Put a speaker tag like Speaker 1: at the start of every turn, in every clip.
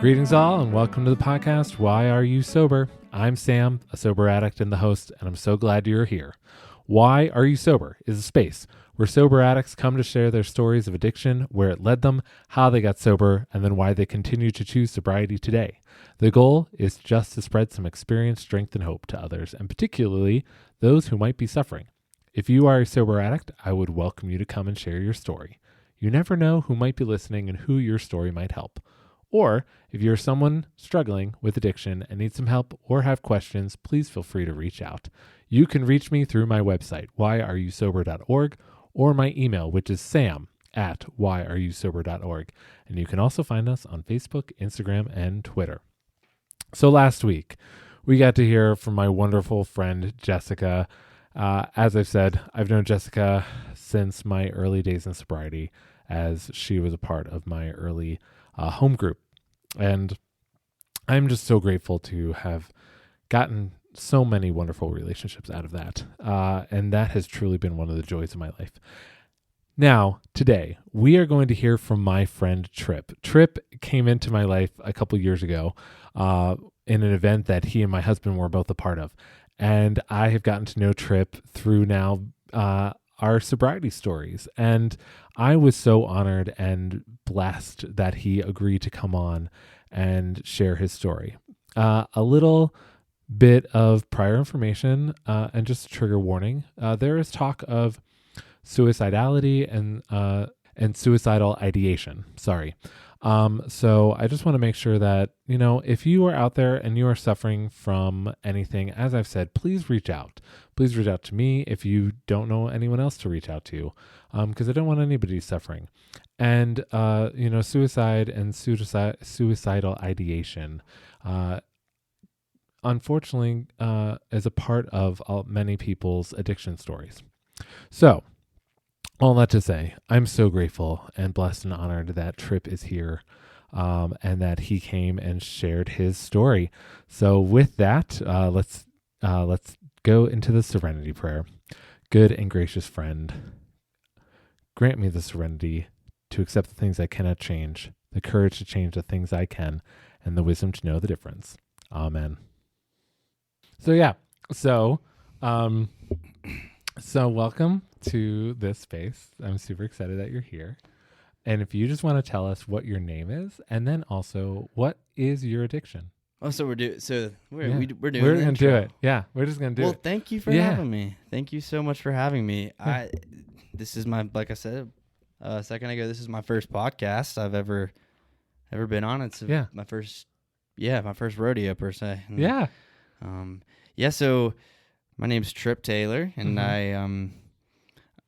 Speaker 1: Greetings all and welcome to the podcast, Why Are You Sober? I'm Sam, a sober addict and the host, and I'm so glad you're here. Why Are You Sober is a space where sober addicts come to share their stories of addiction, where it led them, how they got sober, and then why they continue to choose sobriety today. The goal is just to spread some experience, strength, and hope to others, and particularly those who might be suffering. If you are a sober addict, I would welcome you to come and share your story. You never know who might be listening and who your story might help. Or if you're someone struggling with addiction and need some help or have questions, please feel free to reach out. You can reach me through my website, whyareyousober.org, or my email, which is sam@whyareyousober.org. And you can also find us on Facebook, Instagram, and Twitter. So last week, we got to hear from my wonderful friend, Jessica. As I've said, I've known Jessica since my early days in sobriety, as she was a part of my early home group. And I'm just so grateful to have gotten so many wonderful relationships out of that. And that has truly been one of the joys of my life. Now, today, we are going to hear from my friend Tripp. Tripp came into my life a couple years ago in an event that he and my husband were both a part of. And I have gotten to know Tripp through now our sobriety stories. And I was so honored and blessed that he agreed to come on and share his story. A little bit of prior information and just a trigger warning. There is talk of suicidality and suicidal ideation. Sorry. So I just want to make sure that, if you are out there and you are suffering from anything, as I've said, please reach out. Please reach out to me if you don't know anyone else to reach out to, because I don't want anybody suffering. And, suicide and suicidal ideation, unfortunately, is a part of many people's addiction stories. So, all that to say, I'm so grateful and blessed and honored that Tripp is here and that he came and shared his story. So with that, let's go into the serenity prayer. Good and gracious friend, grant me the serenity to accept the things I cannot change, the courage to change the things I can, and the wisdom to know the difference. Amen. So welcome to this space. I'm super excited that you're here. And if you just want to tell us what your name is, and then also what is your addiction?
Speaker 2: Oh, so we're doing. We're doing.
Speaker 1: We're gonna do it. Yeah, we're just gonna do it.
Speaker 2: Well, thank you for having me. Thank you so much for having me.
Speaker 1: Yeah.
Speaker 2: This is like I said a second ago. This is my first podcast I've ever been on. It's my first rodeo per se. And, So my name's Tripp Taylor, and I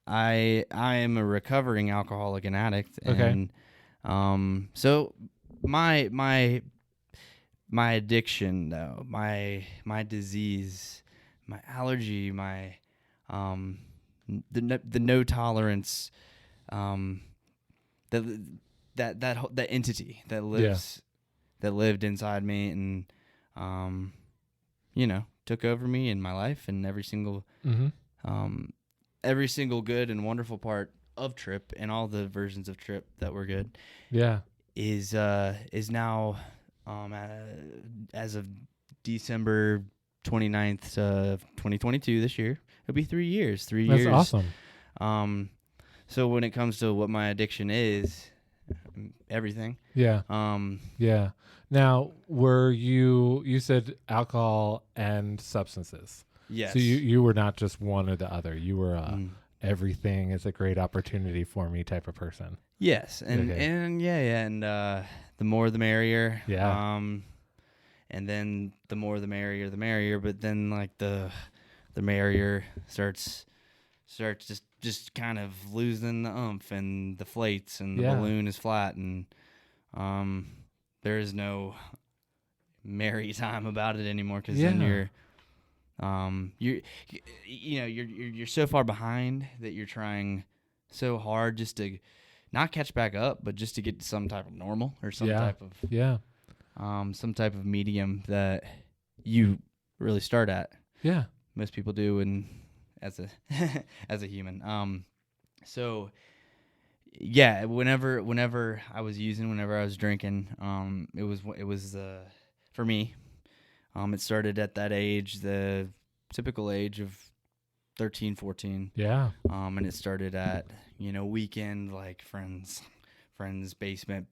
Speaker 2: am a recovering alcoholic and addict.
Speaker 1: Okay.
Speaker 2: And so my addiction, though, my disease, my allergy, my the no tolerance, that entity that lived inside me and took over me in my life, and every single good and wonderful part of Tripp and all the versions of Tripp that were good is now as of December 29th of 2022 this year. It'll be 3 years.
Speaker 1: That's awesome.
Speaker 2: So when it comes to what my addiction is, everything.
Speaker 1: Yeah. Now, were you said alcohol and substances?
Speaker 2: Yes.
Speaker 1: So you were not just one or the other. You were everything is a great opportunity for me type of person.
Speaker 2: Yes. And the more the merrier.
Speaker 1: Yeah.
Speaker 2: And then the more the merrier, but then like the merrier starts just kind of losing the oomph and the deflates, and the balloon is flat, and there is no merry time about it anymore, because then you're so far behind that you're trying so hard just to not catch back up, but just to get to some type of normal or some type of medium that you really start at.
Speaker 1: Yeah.
Speaker 2: Most people do, and as a human. So yeah, whenever I was using, whenever I was drinking, it was for me. It started at that age, the typical age of 13, 14.
Speaker 1: Yeah.
Speaker 2: And it started at, weekend, like friends basement,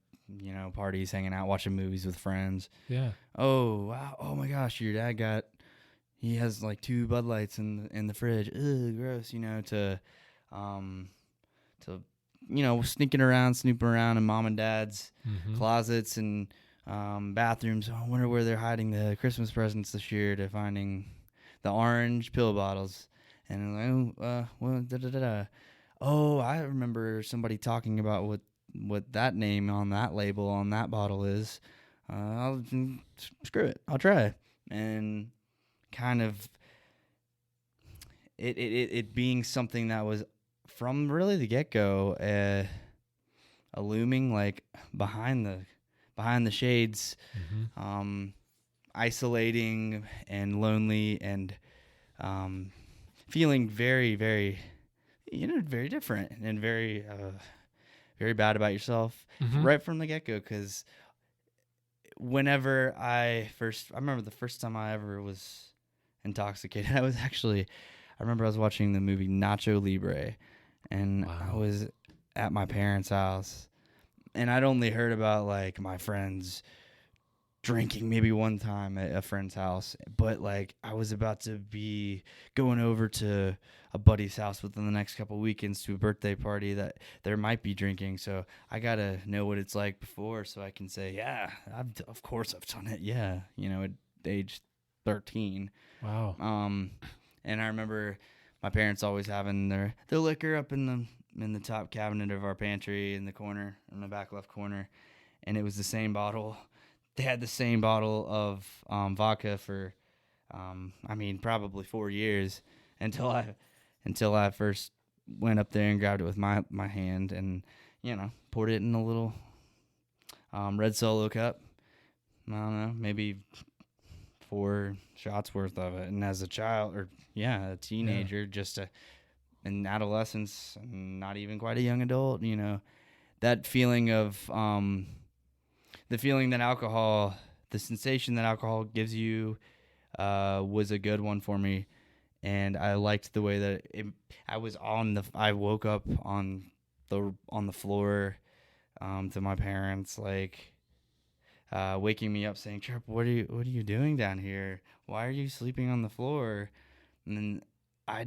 Speaker 2: parties, hanging out, watching movies with friends.
Speaker 1: Yeah.
Speaker 2: Oh, wow. Oh my gosh, your dad he has like 2 Bud Lights in the fridge. Ugh, gross, um to sneaking around, snooping around in mom and dad's
Speaker 1: Mm-hmm.
Speaker 2: closets and bathrooms. Oh, I wonder where they're hiding the Christmas presents this year, to finding the orange pill bottles. And I'm like, well, da da da da. Oh, I remember somebody talking about what that name on that label on that bottle is. Screw it, I'll try. And kind of it being something that was from really the get go, a looming, like, behind the shades,
Speaker 1: Mm-hmm.
Speaker 2: isolating and lonely, and feeling very, very, very different, and very, very bad about yourself
Speaker 1: Mm-hmm.
Speaker 2: right from the get go. Because whenever I remember the first time I ever was intoxicated, I remember I was watching the movie Nacho Libre, and
Speaker 1: Wow.
Speaker 2: I was at my parents' house, and I'd only heard about, like, my friends drinking maybe one time at a friend's house, but, like, I was about to be going over to a buddy's house within the next couple weekends to a birthday party that there might be drinking. So I gotta know what it's like before, so I can say, yeah, of course I've done it. Yeah, at age 13.
Speaker 1: Wow.
Speaker 2: And I remember my parents always having their liquor up in the top cabinet of our pantry in the corner, in the back left corner, and it was the same bottle. They had the same bottle of vodka for, probably 4 years, until I first went up there and grabbed it with my hand, and poured it in a little red Solo cup. I don't know, maybe 4 shots worth of it. And as a child, or a teenager, just in adolescence, not even quite a young adult, that feeling of the feeling that alcohol, the sensation that alcohol gives you, was a good one for me. And I liked the way that I woke up on the floor, to my parents, like, waking me up, saying, "Tripp, what are you doing down here? Why are you sleeping on the floor?" And then I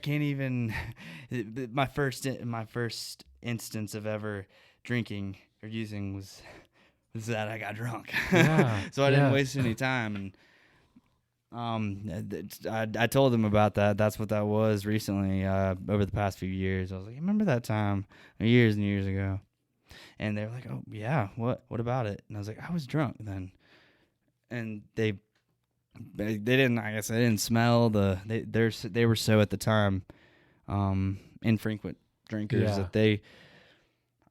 Speaker 2: can't even. My first instance of ever drinking or using was that I got drunk.
Speaker 1: Yeah.
Speaker 2: So I didn't
Speaker 1: Yeah.
Speaker 2: waste any time. And I told them about that. That's what that was recently, over the past few years. I was like, remember that time years and years ago? And they were like, oh yeah, what about it? And I was like, I was drunk then. And they didn't, I guess they didn't smell they were so, at the time, infrequent drinkers,
Speaker 1: Yeah.
Speaker 2: that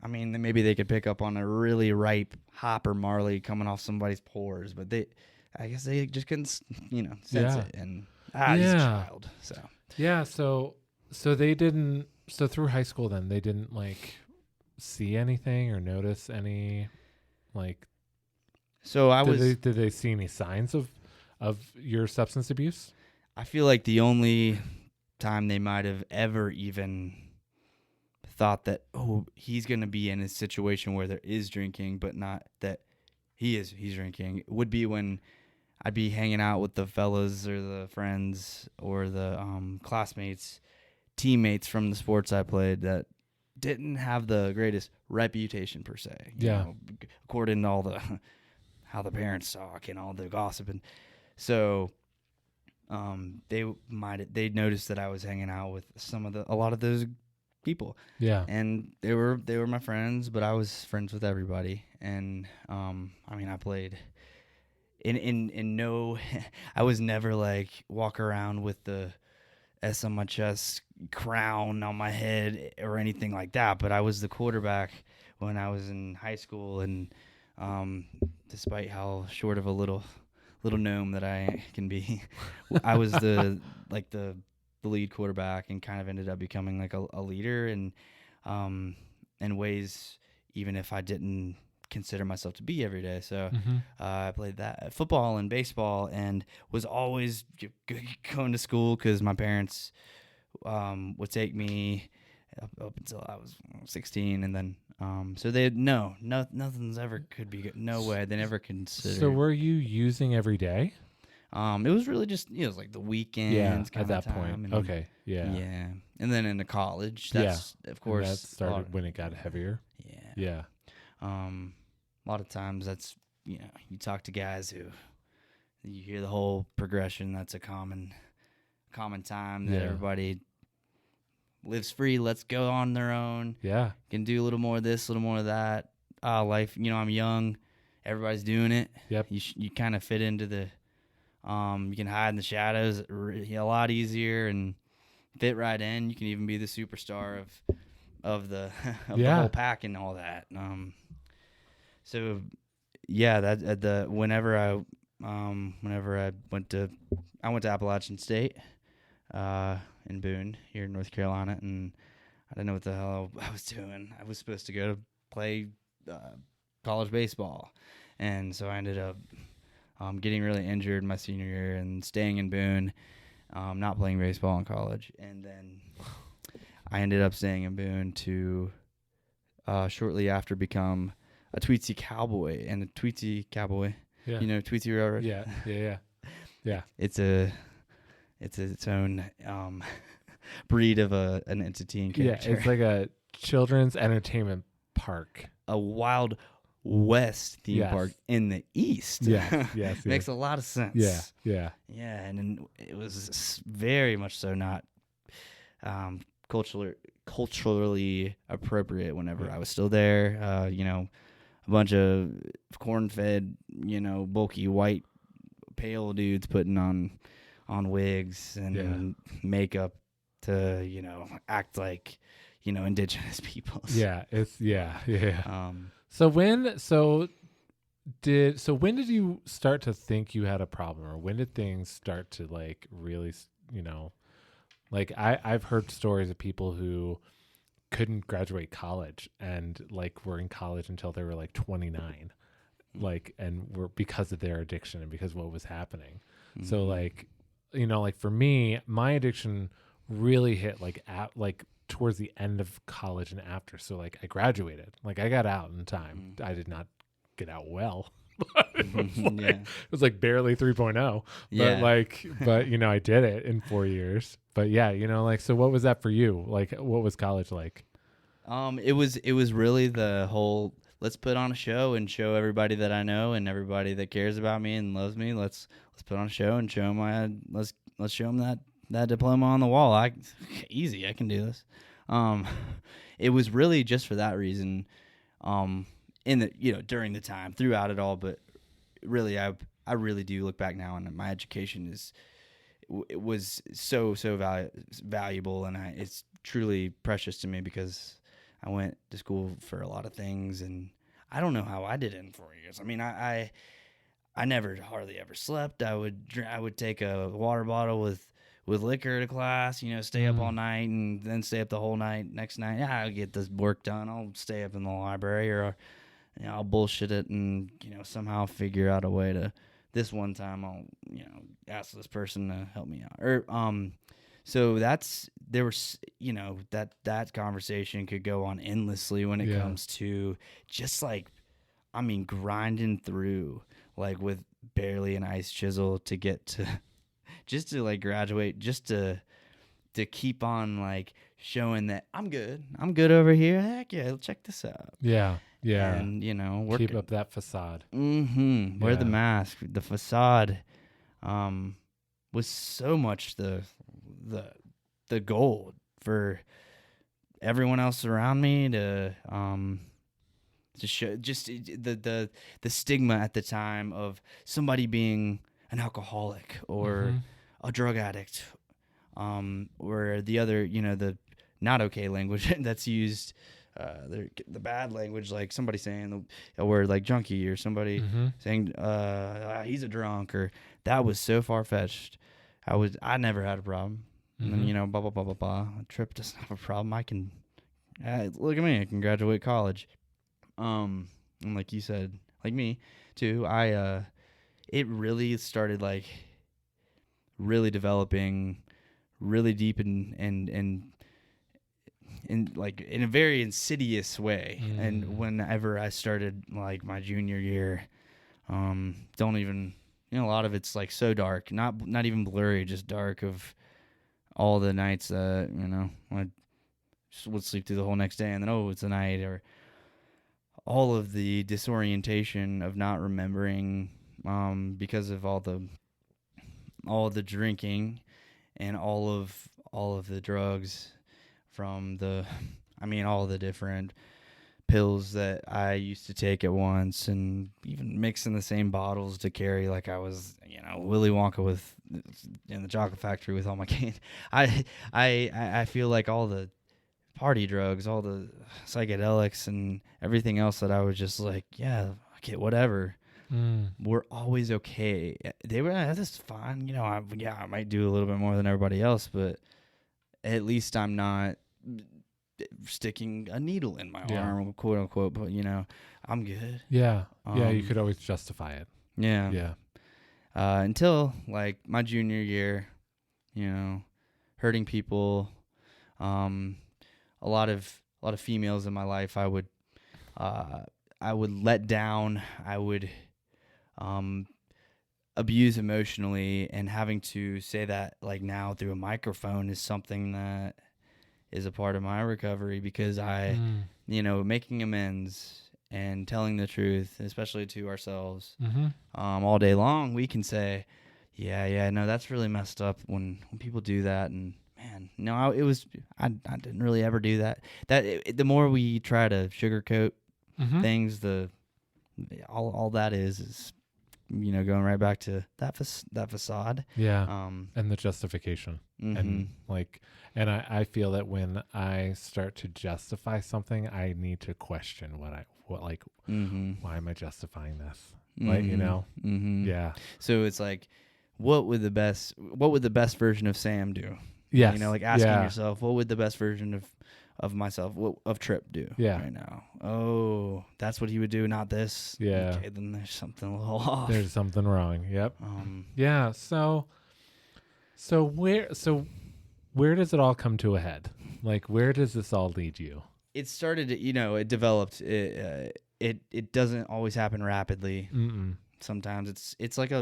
Speaker 2: maybe they could pick up on a really ripe hop or Marley coming off somebody's pores, but I guess they just couldn't, sense
Speaker 1: Yeah.
Speaker 2: it. And he's a child, so.
Speaker 1: Yeah. So they didn't. So through high school, then they didn't like see anything or notice any, like.
Speaker 2: So
Speaker 1: Did they see any signs of your substance abuse?
Speaker 2: I feel like the only time they might have ever even thought that, oh, he's going to be in a situation where there is drinking, but not that he's drinking, would be when I'd be hanging out with the fellas or the friends or the classmates, teammates from the sports I played that didn't have the greatest reputation per se. According to all the how the parents talk and all the gossip, and so they noticed that I was hanging out with a lot of those people.
Speaker 1: Yeah.
Speaker 2: And they were my friends, but I was friends with everybody. And I played in no I was never like walk around with the S on my chest, crown on my head, or anything like that, but I was the quarterback when I was in high school. And despite how short of a little gnome that I can be, I was the lead quarterback, and kind of ended up becoming like a leader. And in ways even if I didn't consider myself to be every day. So I played that football and baseball, and was always going to school because my parents would take me up until I was 16, and then so they nothing's ever could be good. No way, they never considered.
Speaker 1: So were you using every day?
Speaker 2: It was really just it was like the weekends
Speaker 1: at that point.
Speaker 2: and,
Speaker 1: Okay, yeah,
Speaker 2: and then into college, that's of course
Speaker 1: and that started when it got heavier. Yeah.
Speaker 2: A lot of times that's you talk to guys who you hear the whole progression. That's a common time that everybody lives free. Let's go on their own.
Speaker 1: Yeah,
Speaker 2: can do a little more of this, a little more of that. Life. I'm young. Everybody's doing it.
Speaker 1: Yep.
Speaker 2: You kind of fit into the. You can hide in the shadows a lot easier and fit right in. You can even be the superstar of the the whole pack and all that. So yeah, that whenever I went to Appalachian State in Boone here in North Carolina, and I didn't know what the hell I was doing. I was supposed to go to play college baseball, and so I ended up getting really injured my senior year and staying in Boone, not playing baseball in college, and then I ended up staying in Boone to shortly after become a Tweetsie Cowboy. And a Tweetsie Cowboy, Tweetsie Railroad.
Speaker 1: Yeah.
Speaker 2: It's its own breed of an entity and character.
Speaker 1: Yeah, it's like a children's entertainment park,
Speaker 2: a Wild West theme park in the East.
Speaker 1: Yes.
Speaker 2: Makes a lot of sense.
Speaker 1: Yeah.
Speaker 2: And it was very much so not culturally appropriate whenever I was still there. A bunch of corn-fed, bulky white pale dudes putting on wigs and makeup to act like indigenous peoples. So when did you start to think you had a problem, or when did things start to like really like I've heard stories of people who couldn't graduate college and like were in college until they were like 29, like, and were because of their addiction and because of what was happening. So like like for me, my addiction really hit like towards the end of college and after. So like I graduated, like I got out in time. I did not get out well. It was like barely 3.0, but I did it in 4 years. But so what was that for you? Like, what was college like? It was really the whole, let's put on a show and show everybody that I know and everybody that cares about me and loves me. Let's put on a show and show them let's show them that diploma on the wall. Easy, I can do this. It was really just for that reason. In the during the time throughout it all, but really I really do look back now, and my education was so valuable, and it's truly precious to me because I went to school for a lot of things, and I don't know how I did it in 4 years. I mean, I never hardly ever slept. I would take a water bottle with liquor to class, stay up all night and then stay up the whole night. Next night, I'll get this work done. I'll stay up in the library, or I'll bullshit it and somehow figure out a way to. This one time I'll ask this person to help me out, or so there was that conversation could go on endlessly when it comes to just like grinding through like with barely an ice chisel to get to just to like graduate, just to keep on like showing that I'm good over here. Heck yeah, check this out.
Speaker 1: Yeah.
Speaker 2: And
Speaker 1: keep up that facade.
Speaker 2: Wear the mask. The facade was so much the goal for everyone else around me to show just the stigma at the time of somebody being an alcoholic or a drug addict, or the other, the not okay language that's used, the bad language, like somebody saying a word like junkie, or somebody saying he's a drunk, or that was so far fetched. I never had a problem. And then blah blah blah blah blah. Tripp doesn't have a problem. I can Look at me, I can graduate college. And like you said, like me too, it really started like really developing really deep in like in a very insidious way. And whenever I started like my junior year, don't even, a lot of it's like so dark, not even blurry, just dark, of all the nights that I would sleep through the whole next day, and then it's a night, or all of the disorientation of not remembering, because of all the drinking and all of the drugs, from all the different pills that I used to take at once, and even mixing the same bottles to carry like I was, Willy Wonka with in the chocolate factory with all my candy. I feel like all the party drugs, all the psychedelics and everything else that I was just like, yeah, okay, whatever. Were always okay. They were, that's fine. I might do a little bit more than everybody else, but at least I'm not sticking a needle in my arm, quote unquote. But I'm good.
Speaker 1: Yeah, you could always justify it.
Speaker 2: Yeah. Until like my junior year, hurting people, a lot of females in my life, I would let down. I would abuse emotionally, and having to say that like now through a microphone is something that is a part of my recovery, because making amends and telling the truth, especially to ourselves, all day long, we can say, no, that's really messed up when people do that. And man, no, I didn't really ever do that. The more we try to sugarcoat things, all that is going right back to that facade.
Speaker 1: And the justification. And I feel that when I start to justify something, I need to question why am I justifying this? Yeah.
Speaker 2: So it's like, what would the best version of Sam do?
Speaker 1: Yes.
Speaker 2: Like asking yourself, what would the best version of myself, of Tripp do right now? Oh, that's what he would do, not this.
Speaker 1: Yeah.
Speaker 2: Okay, then there's something a little off.
Speaker 1: There's something wrong. Yep. Yeah. So where does it all come to a head? Like, where does this all lead you?
Speaker 2: It started, it developed. It doesn't always happen rapidly. Sometimes it's like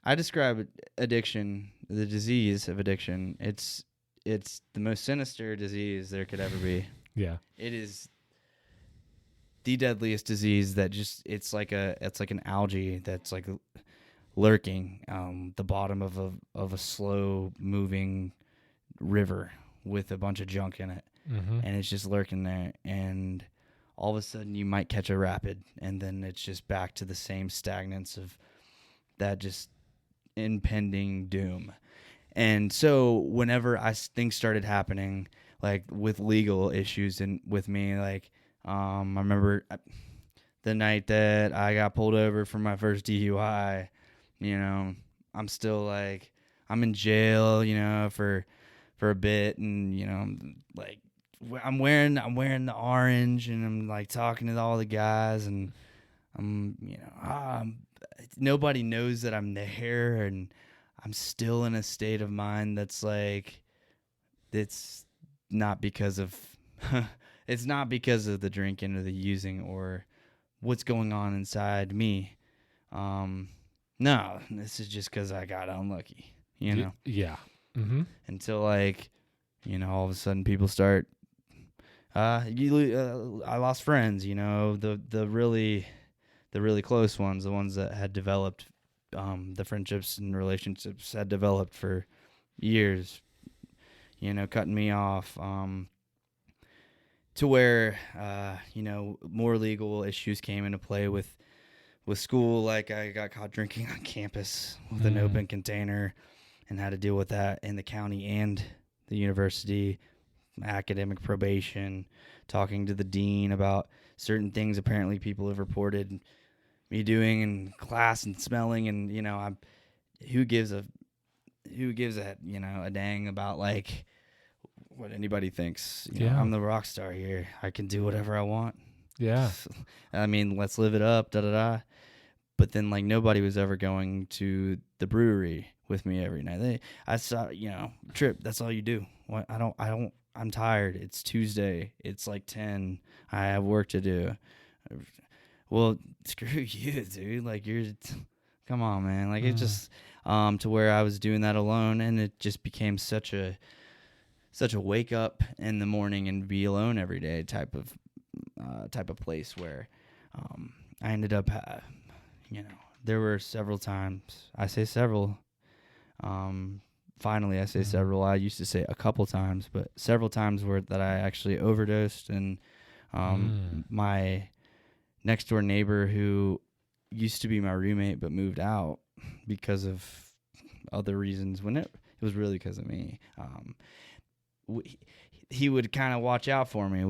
Speaker 2: I describe addiction, the disease of addiction. It's the most sinister disease there could ever be.
Speaker 1: Yeah.
Speaker 2: It is the deadliest disease that it's like an algae that's like lurking the bottom of a slow moving river with a bunch of junk in it. And it's just lurking there, and all of a sudden you might catch a rapid, and then it's just back to the same stagnance of that just impending doom. And so whenever things started happening, like with legal issues and with me, like I remember the night that I got pulled over for my first DUI, I'm still like, I'm in jail, for a bit, and like I'm wearing the orange, and I'm like talking to all the guys, and I'm nobody knows that I'm there, and I'm still in a state of mind that's like, it's not because of it's not because of the drinking or the using or what's going on inside me. No, this is just because I got unlucky,
Speaker 1: Yeah.
Speaker 2: Until like, all of a sudden people start. I lost friends. The really close ones, the ones that had developed, the friendships and relationships had developed for years, cutting me off, to where, more legal issues came into play with school. Like I got caught drinking on campus with an open container and had to deal with that in the county and the university, academic probation, talking to the dean about certain things apparently people have reported me doing in class and smelling, and who gives a a dang about like what anybody thinks.
Speaker 1: Yeah.
Speaker 2: I'm the rock star here. I can do whatever I want.
Speaker 1: Yeah.
Speaker 2: I mean, let's live it up. Da da da. But then, like, nobody was ever going to the brewery with me every night. I saw, Tripp. That's all you do. What? I don't. I'm tired. It's Tuesday. It's like 10. I have work to do. Well, screw you, dude. Like, come on, man. Like, it just, to where I was doing that alone, and it just became such a wake up in the morning and be alone every day type of place where, I ended up, there were several times. I say several. Finally, I say several. I used to say a couple times, but several times that I actually overdosed, and my next door neighbor, who used to be my roommate but moved out because of other reasons, when it was really because of me. He would kind of watch out for me,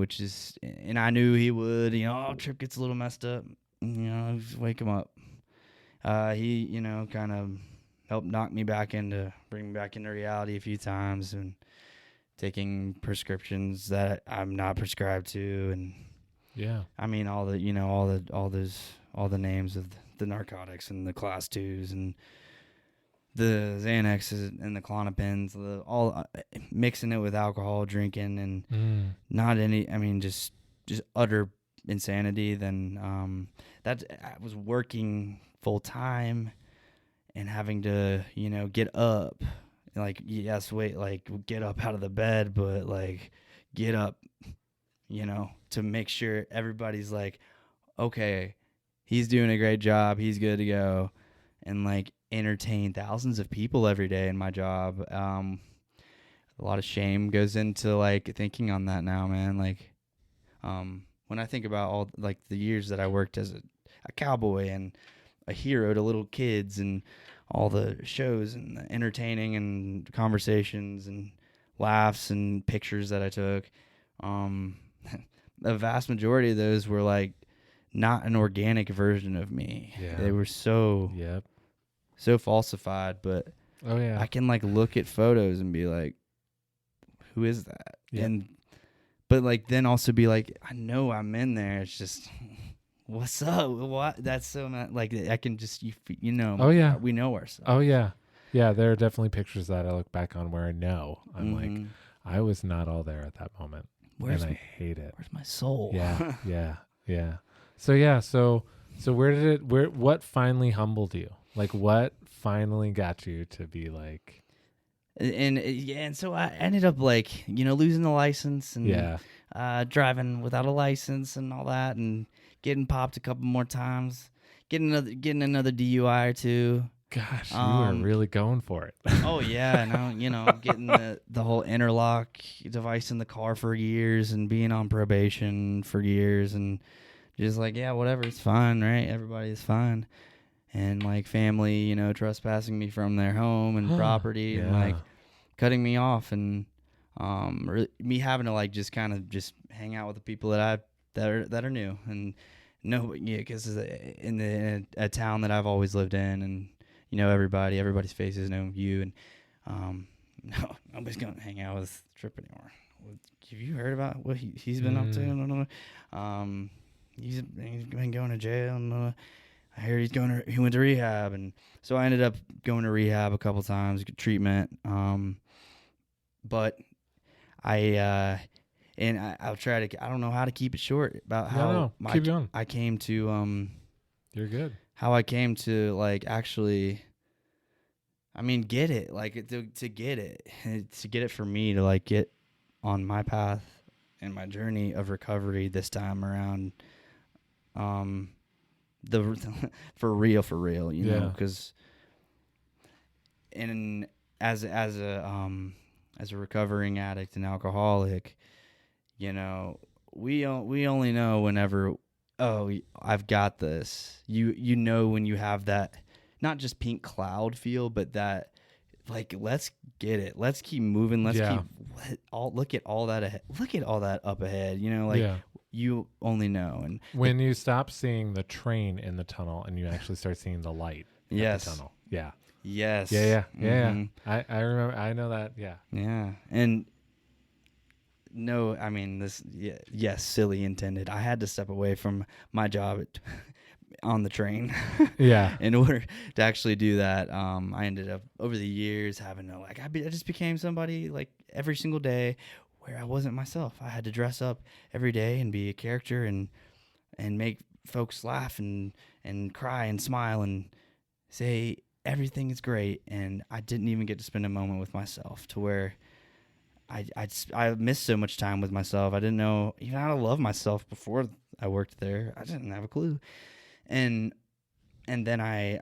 Speaker 2: and I knew he would. Tripp gets a little messed up. Just wake him up. He, kind of helped bring me back into reality a few times, and taking prescriptions that I'm not prescribed to, and
Speaker 1: yeah,
Speaker 2: I mean all the names of the narcotics and the class 2s and the Xanaxes and the Klonopins, all mixing it with alcohol, drinking, and not any. I mean, just utter insanity. Then that I was working full time and having to get up, like get up out of the bed, but like get up, to make sure everybody's like, okay, he's doing a great job, he's good to go, and like entertain thousands of people every day in my job. A lot of shame goes into like thinking on that now, man. Like, when I think about all like the years that I worked as a cowboy and a hero to little kids, and all the shows and the entertaining and conversations and laughs and pictures that I took, the vast majority of those were like not an organic version of me.
Speaker 1: Yeah.
Speaker 2: They were so falsified, but
Speaker 1: oh yeah,
Speaker 2: I can like look at photos and be like, who is that?
Speaker 1: Yeah.
Speaker 2: But like then also be like, I know I'm in there. It's just, what's up? What? That's so not like I can just
Speaker 1: Oh yeah,
Speaker 2: we know ourselves.
Speaker 1: Oh yeah, yeah. There are definitely pictures that I look back on where I know I'm like, I was not all there at that moment, and I hate it.
Speaker 2: Where's my soul?
Speaker 1: Yeah, yeah. So what finally humbled you? Like, what finally got you to be like?
Speaker 2: And so I ended up like losing the license and driving without a license and all that, and getting popped a couple more times, getting another DUI or two.
Speaker 1: Gosh, you were really going for it.
Speaker 2: Oh yeah, and getting the whole interlock device in the car for years, and being on probation for years, and just like, yeah, whatever, it's fine, right? Everybody's fine. And like family, trespassing me from their home and property, and like cutting me off, and me having to like just kind of just hang out with the people that are new, and because in a town that I've always lived in, and everybody's faces know you, and no, nobody's gonna hang out with Tripp anymore. Have you heard about what he's been up to? No. He's been going to jail, and I heard he went to rehab, and so I ended up going to rehab a couple times, treatment. But I'll try to. I don't know how to keep it short about how
Speaker 1: keep going.
Speaker 2: I came to.
Speaker 1: You're good.
Speaker 2: How I came to like actually. I mean, get it like to get it for me to like get on my path and my journey of recovery this time around. For real, because as a recovering addict and alcoholic, we only know whenever, I've got this. When you have that, not just pink cloud feel, but that like, let's get it. Let's keep moving. Look at all that ahead. Look at all that up ahead. You only know. And
Speaker 1: when you stop seeing the train in the tunnel and you actually start seeing the light in the tunnel. Yeah.
Speaker 2: Yes.
Speaker 1: Yeah.
Speaker 2: Mm-hmm.
Speaker 1: I remember. I know that. Yeah.
Speaker 2: Yeah. And no, I mean this. Yeah, yes, silly intended. I had to step away from my job on the train
Speaker 1: Yeah.
Speaker 2: in order to actually do that. I ended up over the years having to like I just became somebody like every single day where I wasn't myself. I had to dress up every day and be a character and make folks laugh and cry and smile and say everything is great. And I didn't even get to spend a moment with myself to where I missed so much time with myself. I didn't know even how to love myself before I worked there. I didn't have a clue. And then I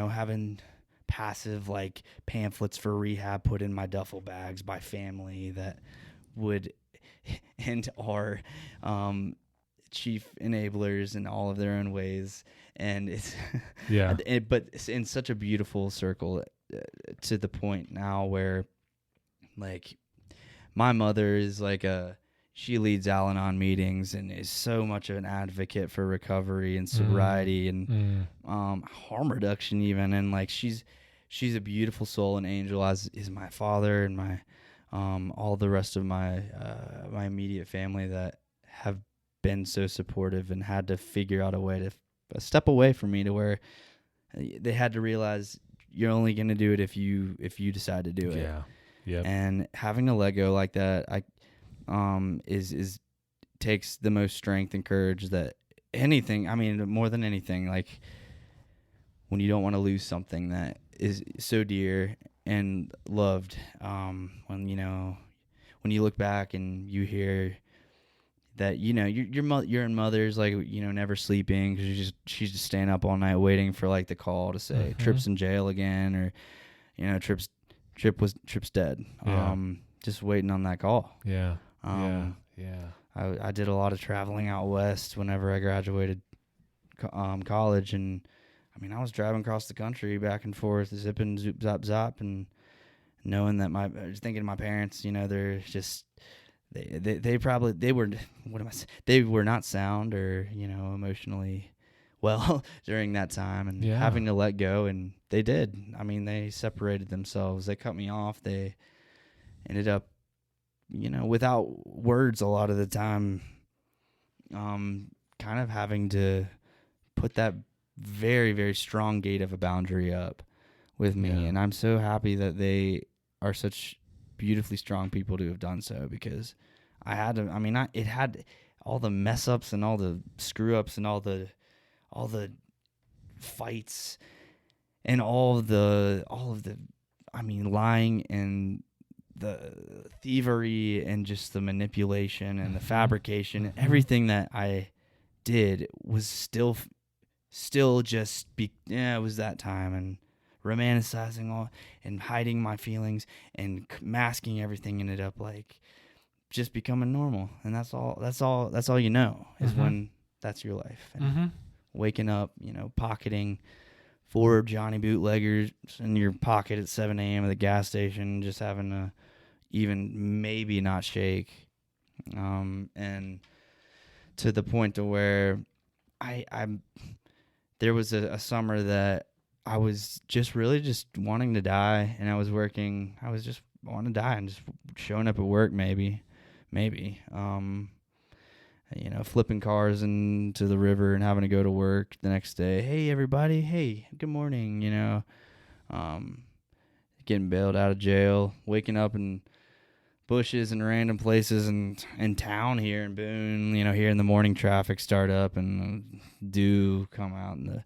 Speaker 2: having passive like pamphlets for rehab put in my duffel bags by family that would and are chief enablers in all of their own ways, and it's
Speaker 1: Yeah.
Speaker 2: but it's in such a beautiful circle to the point now where like my mother is like she leads Al-Anon meetings and is so much of an advocate for recovery and sobriety and harm reduction even, and like she's a beautiful soul and angel, as is my father and my all the rest of my my immediate family that have been so supportive and had to figure out a way to step away from me to where they had to realize you're only going to do it if you decide to do it.
Speaker 1: Yeah. Yep.
Speaker 2: And having to let go like that, is takes the most strength and courage that anything. I mean, more than anything, like when you don't want to lose something that is so dear and loved. When you look back and you hear that your mother's like never sleeping because she's just staying up all night waiting for like the call to say Tripp's in jail again, or Tripp's dead.
Speaker 1: Yeah.
Speaker 2: Just waiting on that call.
Speaker 1: Yeah.
Speaker 2: Yeah. I did a lot of traveling out west whenever I graduated college, and I mean I was driving across the country back and forth, zipping zoop zop zop, and knowing that thinking of my parents, they're just they probably they were not sound or emotionally well during that time, and having to let go, and they did. I mean, they separated themselves. They cut me off. They ended up, without words a lot of the time, kind of having to put that very, very strong gate of a boundary up with me.
Speaker 1: Yeah.
Speaker 2: And I'm so happy that they are such beautifully strong people to have done so, because I had to, it had all the mess ups and all the screw ups and all the fights and all of the lying and the thievery and just the manipulation and the fabrication and everything that I did was still just it was that time, and romanticizing all and hiding my feelings and masking everything ended up like just becoming normal. And that's all is when that's your life. And waking up, pocketing 4 Johnny bootleggers in your pocket at 7 a.m. at the gas station, just having to even maybe not shake. And to the point to where there was a summer that I was just really just wanting to die, and I was just wanting to die and just showing up at work maybe, flipping cars into the river and having to go to work the next day. Hey, everybody. Hey, good morning. Getting bailed out of jail, waking up in bushes and random places in town here in Boone, here in the morning traffic start up and dew come out, and the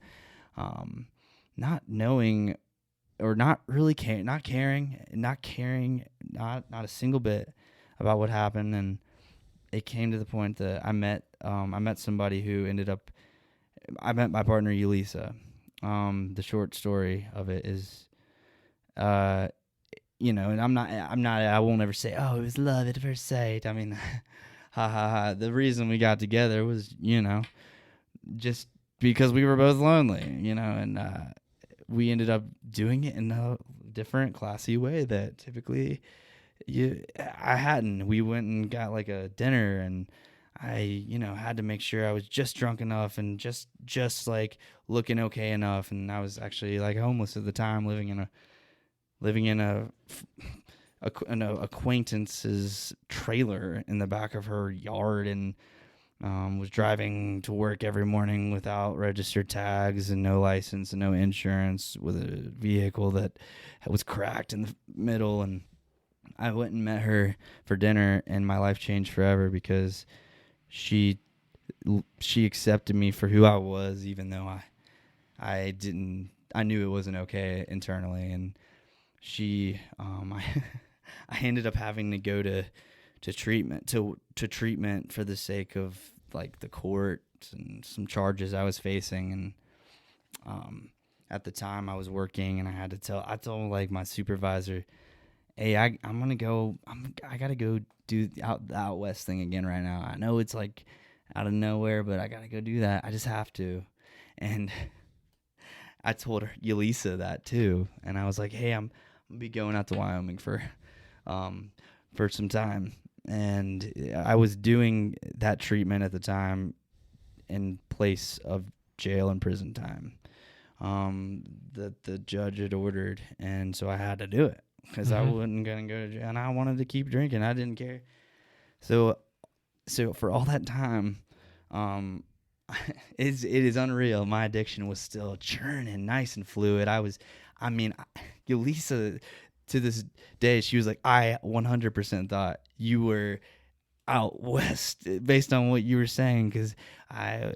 Speaker 2: not knowing or not really not caring, not a single bit about what happened. And it came to the point that I met somebody who I met my partner Yulisa. The short story of it is, and I won't ever say, oh, it was love at first sight. I mean, ha ha ha. The reason we got together was, just because we were both lonely, and we ended up doing it in a different, classy way that typically I hadn't. We went and got like a dinner, and I, had to make sure I was just drunk enough and just like looking okay enough. And I was actually like homeless at the time, living in a acquaintance's trailer in the back of her yard, and was driving to work every morning without registered tags and no license and no insurance, with a vehicle that was cracked in the middle. And I went and met her for dinner, and my life changed forever, because she accepted me for who I was, even though I knew it wasn't okay internally. And I ended up having to go to treatment for the sake of like the court and some charges I was facing. And at the time I was working, and I told like my supervisor, hey, I gotta go do the out west thing again right now. I know it's like out of nowhere, but I gotta go do that. I just have to. And I told her, Yelisa, that too. And I was like, hey, I'm gonna be going out to Wyoming for some time. And I was doing that treatment at the time in place of jail and prison time that the judge had ordered. And so I had to do it, because I wasn't going to go to jail, and I wanted to keep drinking. I didn't care. So for all that time, it is unreal. My addiction was still churning, nice and fluid. Yelisa, to this day, she was like, I 100% thought you were out west based on what you were saying, because I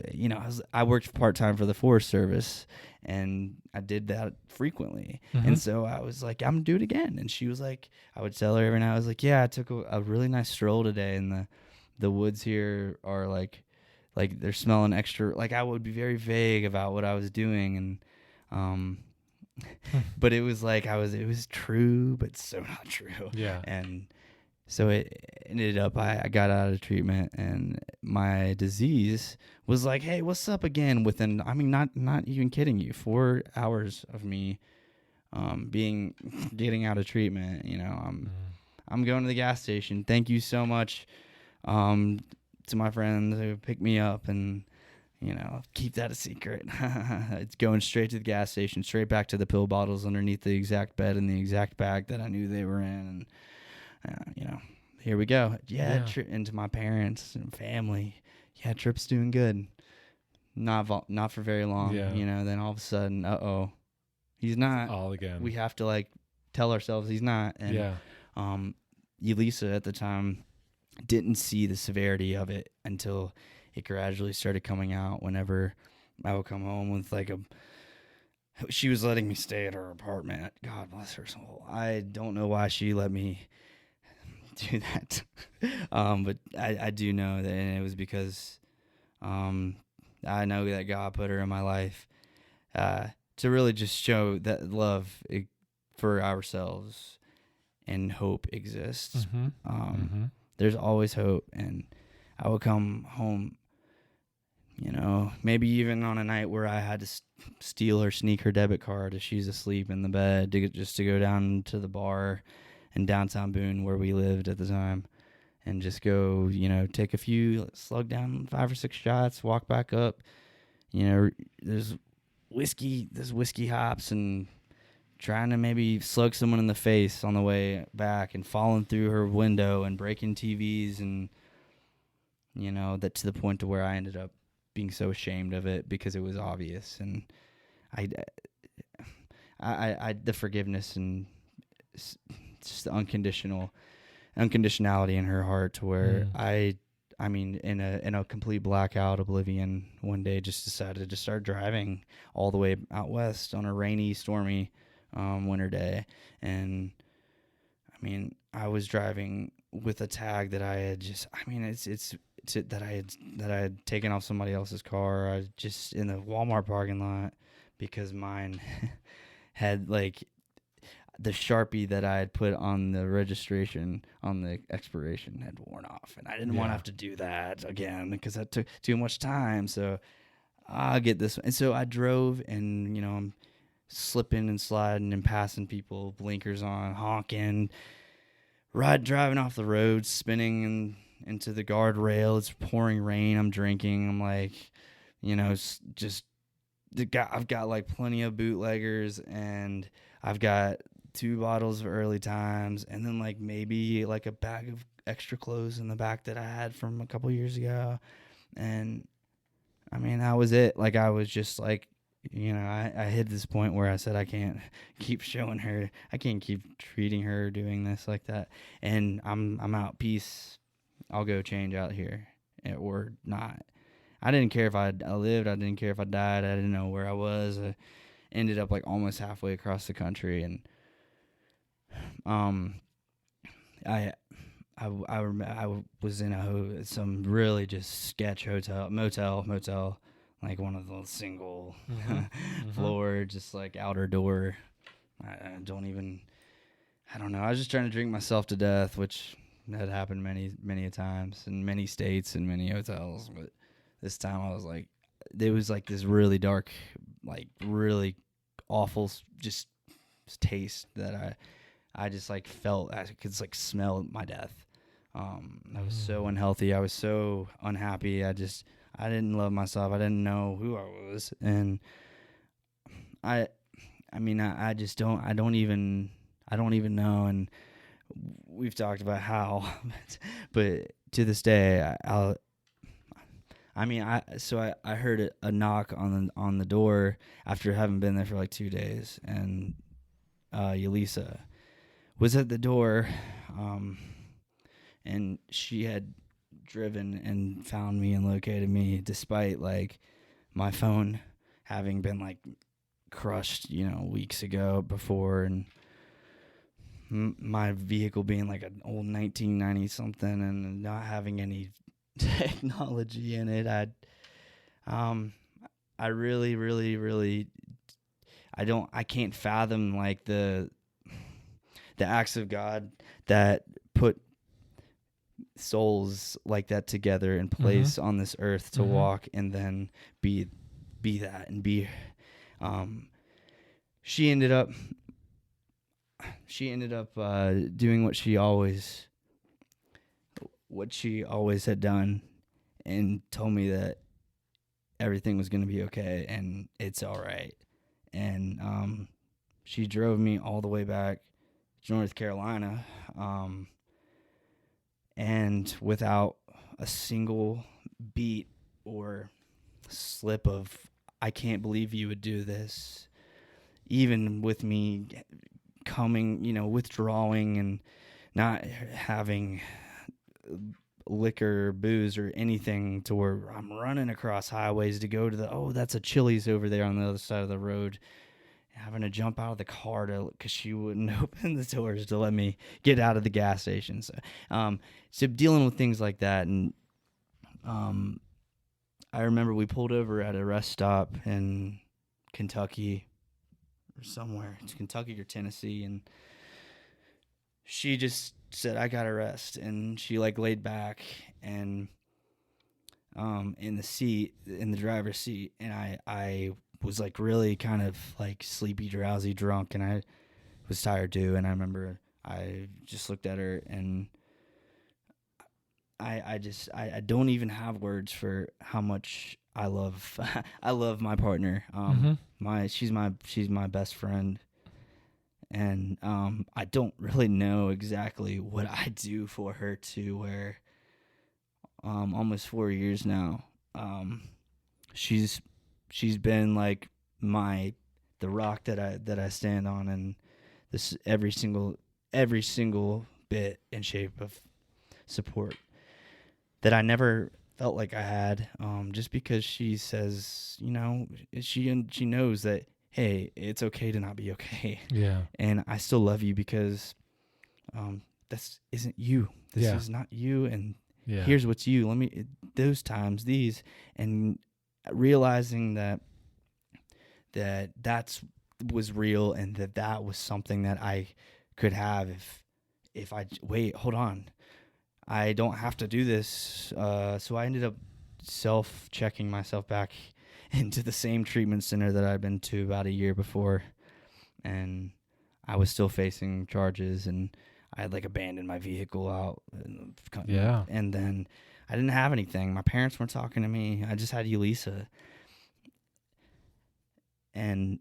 Speaker 2: worked part-time for the Forest Service, and I did that frequently. And so I was like, I'm gonna do it again. And she was like, I would tell her every night, I was like, yeah, I took a really nice stroll today, and the woods here are like they're smelling extra. Like, I would be very vague about what I was doing. And but it was like it was true, but so not true.
Speaker 1: Yeah.
Speaker 2: And so it ended up, I got out of treatment, and my disease was like, hey, what's up again? Within, not even kidding you, 4 hours of me getting out of treatment. I'm going to the gas station. Thank you so much to my friends who picked me up, and keep that a secret. It's going straight to the gas station, straight back to the pill bottles underneath the exact bed in the exact bag that I knew they were in. And, here we go. Yeah. Into my parents and family. Yeah, Tripp's doing good. Not for very long.
Speaker 1: Yeah.
Speaker 2: Then all of a sudden, he's not.
Speaker 1: All again.
Speaker 2: We have to tell ourselves he's not. And Yelisa at the time didn't see the severity of it until it gradually started coming out. Whenever I would come home with she was letting me stay at her apartment. God bless her soul. I don't know why she let me do that. But I do know that, and it was because I know that God put her in my life to really just show that love for ourselves and hope exists. There's always hope. And I would come home, maybe even on a night where I had to steal or sneak her debit card if she's asleep in the bed, just to go down to the bar in downtown Boone, where we lived at the time, and just go, take a few, slug down 5 or 6 shots, walk back up. There's whiskey hops, and trying to maybe slug someone in the face on the way back, and falling through her window and breaking TVs, and that to the point to where I ended up being so ashamed of it because it was obvious. And I the forgiveness and just the unconditionality in her heart, to where in a complete blackout oblivion, one day just decided to start driving all the way out west on a rainy, stormy winter day. And I was driving with a tag that I had that I had taken off somebody else's car. I was just in the Walmart parking lot because mine had the Sharpie that I had put on the registration on the expiration had worn off, and I didn't want to have to do that again because that took too much time. So I'll get this one. And so I drove, and I'm slipping and sliding and passing people, blinkers on, honking, driving off the road, spinning into the guardrail. It's pouring rain. I'm drinking. I'm I've got plenty of bootleggers, and I've got 2 bottles of Early Times, and then like maybe like a bag of extra clothes in the back that I had from a couple years ago. And I mean, that was it. Like, I was just like, I hit this point where I said I can't keep showing her, I can't keep treating her, doing this like that. And I'm out. Peace. I'll go change out here, or not. I didn't care if I lived. I didn't care if I died. I didn't know where I was. I ended up like almost halfway across the country, and I was in some really just sketch motel, like one of those single floor, just like outer door. I don't know. I was just trying to drink myself to death, which had happened many a times in many states and many hotels. But this time I was like, there was like this really dark, like really awful just taste that I just like felt. I could like smell my death. I was so unhealthy. I was so unhappy. I didn't love myself. I didn't know who I was. And I don't even know. And we've talked about how, but to this day, I heard a knock on the door after having been there for like 2 days, and Yelisa was at the door, and she had driven and found me and located me, despite like my phone having been like crushed, weeks ago before, and my vehicle being like an old 1990 something and not having any technology in it. I really, really, really, I can't fathom like the acts of God that put souls like that together in place on this earth to walk and then be that and be. She ended up doing what she always had done, and told me that everything was going to be okay and it's all right. And she drove me all the way back to North Carolina, and without a single beat or slip of, I can't believe you would do this, even with me coming, withdrawing and not having liquor, booze, or anything, to where I'm running across highways to go to that's a Chili's over there on the other side of the road, having to jump out of the car because she wouldn't open the doors to let me get out of the gas station. So dealing with things like that. And I remember we pulled over at a rest stop in Kentucky or somewhere. It's Kentucky or Tennessee, and she just said, "I gotta rest," and she like laid back and in the driver's seat, and I was like really kind of like sleepy, drowsy, drunk, and I was tired too. And I remember I just looked at her, and I don't even have words for how much I love I love my partner. She's my best friend. And I don't really know exactly what I do for her, to where almost 4 years now, she's been like the rock that I stand on, and this every single bit and shape of support that I never felt like I had, just because she says, she knows that, hey, it's okay to not be okay.
Speaker 1: Yeah.
Speaker 2: And I still love you because this isn't you. This is not you. And here's what's you. Let me, those times, these, and realizing that was real, and that was something that I could have if I, wait, hold on. I don't have to do this. So I ended up self-checking myself back into the same treatment center that I'd been to about a year before, and I was still facing charges, and I had like abandoned my vehicle out. And then I didn't have anything. My parents weren't talking to me. I just had Yelisa. And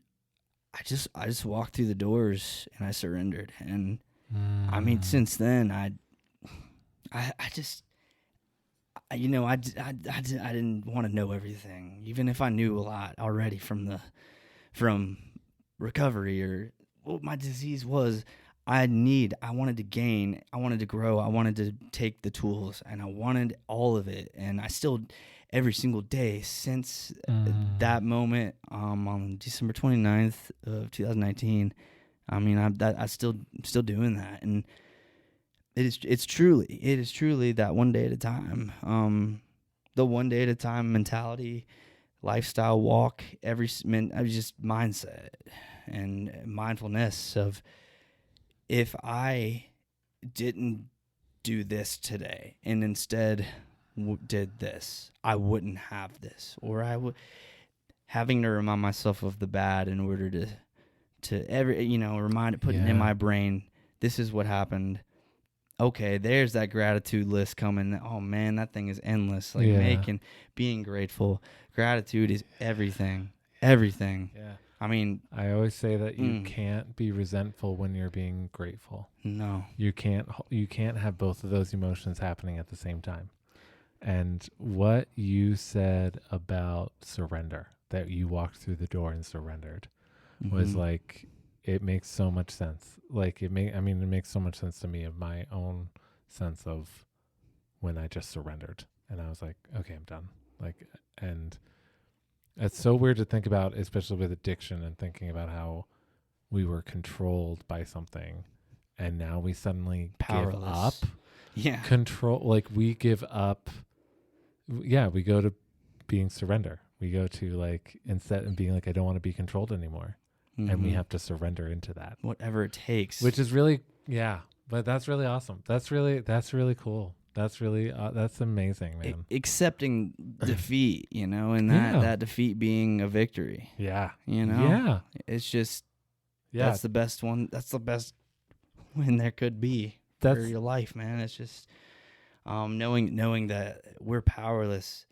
Speaker 2: I just walked through the doors and I surrendered. And I mean,
Speaker 1: Mm.
Speaker 2: since then, I just, I didn't want to know everything, even if I knew a lot already from recovery or what my disease was. I wanted to gain, I wanted to grow, I wanted to take the tools, and I wanted all of it. And I still, every single day since that moment, on December 29th of 2019, I mean, I still doing that. And it is truly that one day at a time. The one day at a time mentality, lifestyle walk, just mindset and mindfulness of, if I didn't do this today and instead did this, I wouldn't have this, or I would having to remind myself of the bad in order to putting in my brain, this is what happened. Okay, there's that gratitude list coming. Oh man, that thing is endless. Like being grateful. Gratitude is everything. Everything.
Speaker 1: Yeah.
Speaker 2: I mean,
Speaker 1: I always say that you can't be resentful when you're being grateful.
Speaker 2: No.
Speaker 1: You can't have both of those emotions happening at the same time. And what you said about surrender, that you walked through the door and surrendered, was like, it makes so much sense. Like it makes so much sense to me of my own sense of when I just surrendered and I was like, okay, I'm done. Like, and it's so weird to think about, especially with addiction and thinking about how we were controlled by something and now we suddenly
Speaker 2: Powerless.
Speaker 1: give up.
Speaker 2: Yeah.
Speaker 1: Control, like we give up. Yeah, we go to being surrender. We go to like, instead of being like, I don't want to be controlled anymore. And we have to surrender into that.
Speaker 2: Whatever it takes.
Speaker 1: Which is really, but that's really awesome. That's really cool. That's really, that's amazing, man.
Speaker 2: Accepting defeat, and that defeat being a victory.
Speaker 1: Yeah.
Speaker 2: Yeah. It's just, that's the best one. That's the best win there could be for your life, man. It's just knowing that we're powerless.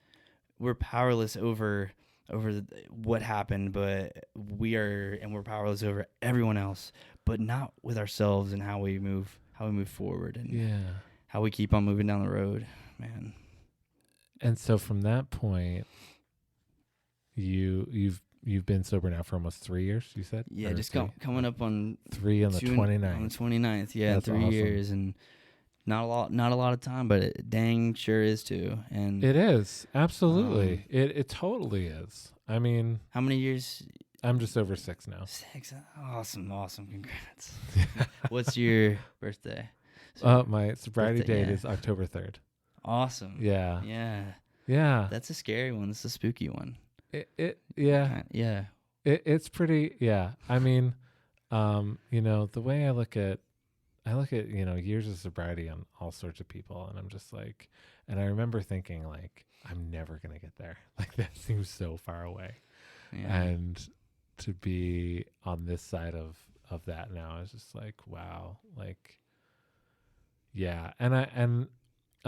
Speaker 2: We're powerless over what happened, but we're powerless over everyone else, but not with ourselves and how we move forward and how we keep on moving down the road, man.
Speaker 1: And so from that point, you've been sober now for almost 3 years, you said?
Speaker 2: Yeah, just coming up on
Speaker 1: 3 on the 29th.
Speaker 2: On the 29th, yeah, that's 3 awesome. Years, and not a lot of time, but it dang sure is too. And
Speaker 1: it is, absolutely. It totally is. I mean,
Speaker 2: how many years?
Speaker 1: I'm just over 6 now.
Speaker 2: 6. Awesome. Congrats. What's your birthday?
Speaker 1: My sobriety date is October 3rd.
Speaker 2: Awesome.
Speaker 1: Yeah.
Speaker 2: That's a scary one. It's a spooky one.
Speaker 1: It's pretty. Yeah. I mean, the way I look at years of sobriety on all sorts of people, and I'm just like, and I remember thinking like, I'm never gonna get there. Like that seems so far away, and to be on this side of that now is just like, wow, like, yeah. And I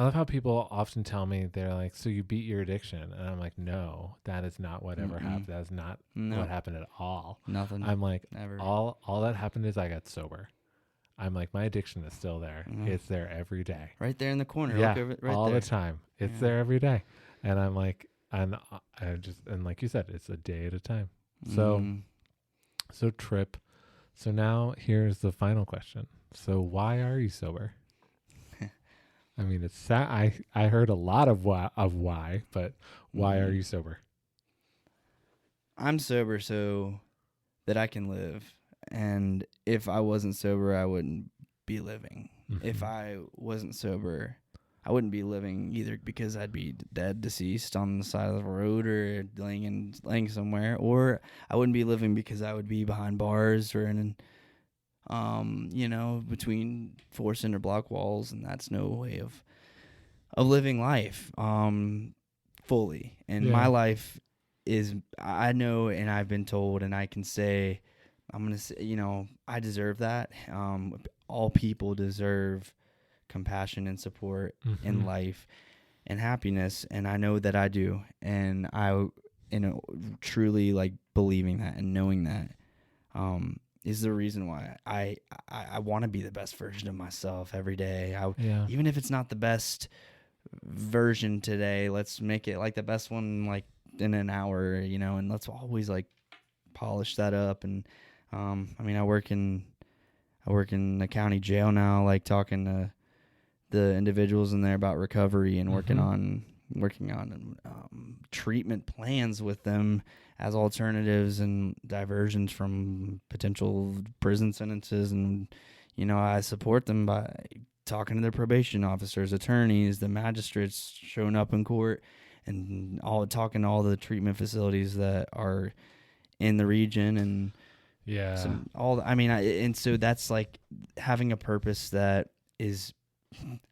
Speaker 1: love how people often tell me, they're like, so you beat your addiction, and I'm like, no, that is not what ever happened. That is not what happened at all.
Speaker 2: Nothing.
Speaker 1: I'm like,
Speaker 2: never.
Speaker 1: All that happened is I got sober. I'm like, my addiction is still there. It's there every day.
Speaker 2: Right there in the corner.
Speaker 1: Yeah,
Speaker 2: look over, right
Speaker 1: all
Speaker 2: there.
Speaker 1: the time. It's there every day. And I'm like, and like you said, it's a day at a time. So Tripp. So now here's the final question. So why are you sober? I mean, it's I heard a lot of why, but why are you sober?
Speaker 2: I'm sober so that I can live. And if I wasn't sober, I wouldn't be living. If I wasn't sober, I wouldn't be living either, because I'd be dead, deceased on the side of the road or laying somewhere. Or I wouldn't be living because I would be behind bars or in, between 4 cinder block walls, and that's no way of living life fully. And my life is, I know, and I've been told, and I can say, I'm going to say, I deserve that. All people deserve compassion and support in life and happiness. And I know that I do. And I, truly like believing that and knowing that, is the reason why I want to be the best version of myself every day.
Speaker 1: Yeah.
Speaker 2: Even if it's not the best version today, let's make it like the best one like in an hour, and let's always like polish that up. And I mean, I work in the county jail now, like talking to the individuals in there about recovery and working on treatment plans with them as alternatives and diversions from potential prison sentences. And I support them by talking to their probation officers, attorneys, the magistrates showing up in court, and talking to all the treatment facilities that are in the region. And and so that's like having a purpose that is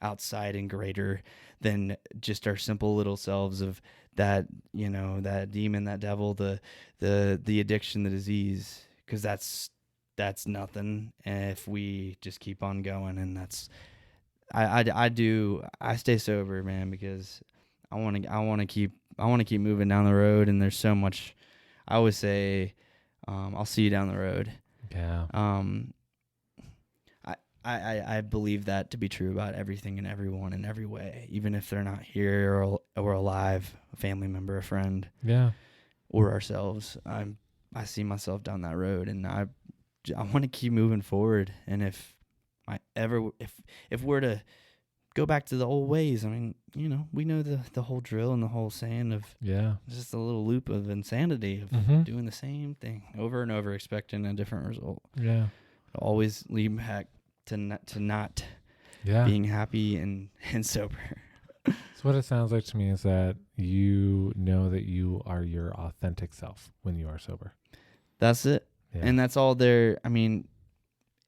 Speaker 2: outside and greater than just our simple little selves of that, that demon, that devil, the addiction, the disease, because that's nothing if we just keep on going. And that's I stay sober, man, because I want to keep moving down the road. And there's so much. I always say, I'll see you down the road.
Speaker 1: Yeah.
Speaker 2: I believe that to be true about everything and everyone in every way, even if they're not here or alive, a family member, a friend, or ourselves. I see myself down that road, and I want to keep moving forward. And if we're to go back to the old ways, I mean, we know the whole drill and the whole saying of just a little loop of insanity of doing the same thing over and over, expecting a different result.
Speaker 1: Yeah,
Speaker 2: it'll always lead back to not being happy and sober.
Speaker 1: So what it sounds like to me is that you know that you are your authentic self when you are sober. That's
Speaker 2: it. Yeah. And that's all there. I mean,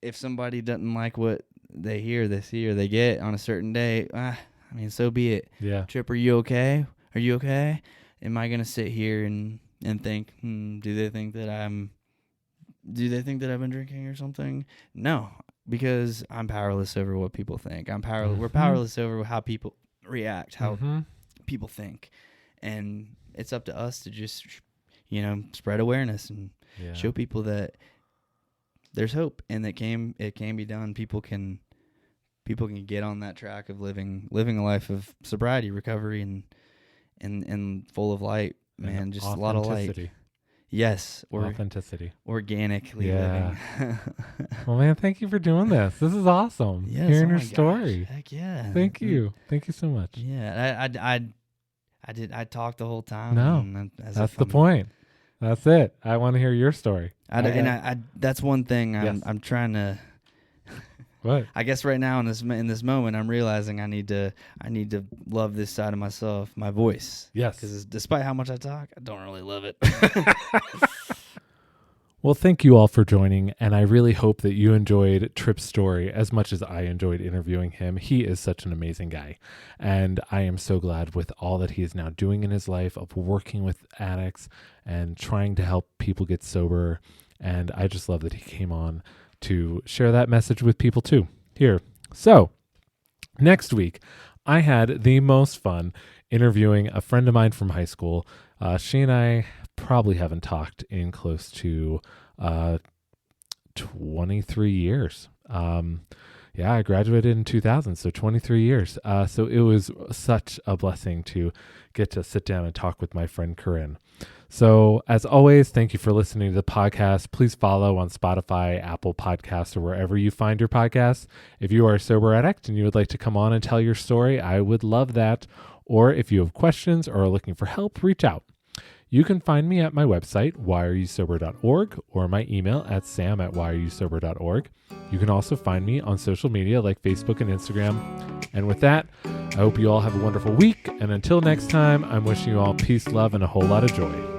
Speaker 2: if somebody doesn't like what they hear, they get on a certain day, I mean, so be it.
Speaker 1: Yeah.
Speaker 2: Tripp, are you okay? Are you okay? Am I going to sit here and think, do they think that I've been drinking or something? No. Because I'm powerless over what people think. We're powerless over how people react, how people think. And it's up to us to just, spread awareness and show people that there's hope and that it can be done. People can get on that track of living a life of sobriety, recovery, and full of light, man. Just a lot of light. Yes. Or
Speaker 1: authenticity.
Speaker 2: Organically living.
Speaker 1: Well, man, thank you for doing this. This is awesome.
Speaker 2: Yes,
Speaker 1: hearing your story.
Speaker 2: Gosh. Heck yeah.
Speaker 1: Thank you. Thank you so much.
Speaker 2: Yeah. I talked the whole time.
Speaker 1: No, that's the point. That's it. I want to hear your story.
Speaker 2: That's one thing I'm trying to.
Speaker 1: What?
Speaker 2: I guess right now in this moment, I'm realizing I need to love this side of myself, my voice.
Speaker 1: Yes.
Speaker 2: Because despite how much I talk, I don't really love it.
Speaker 1: Well, thank you all for joining, and I really hope that you enjoyed Tripp's story as much as I enjoyed interviewing him. He is such an amazing guy, and I am so glad with all that he is now doing in his life of working with addicts and trying to help people get sober, and I just love that he came on to share that message with people too here. So next week, I had the most fun interviewing a friend of mine from high school. She and I probably haven't talked in close to 23 years. I graduated in 2000, so 23 years. So it was such a blessing to get to sit down and talk with my friend Corinne. So as always, thank you for listening to the podcast. Please follow on Spotify, Apple Podcasts, or wherever you find your podcasts. If you are a sober addict and you would like to come on and tell your story, I would love that. Or if you have questions or are looking for help, reach out. You can find me at my website, whyareyousober.org, or my email at sam@whyareyousober.org. You can also find me on social media like Facebook and Instagram. And with that, I hope you all have a wonderful week. And until next time, I'm wishing you all peace, love, and a whole lot of joy.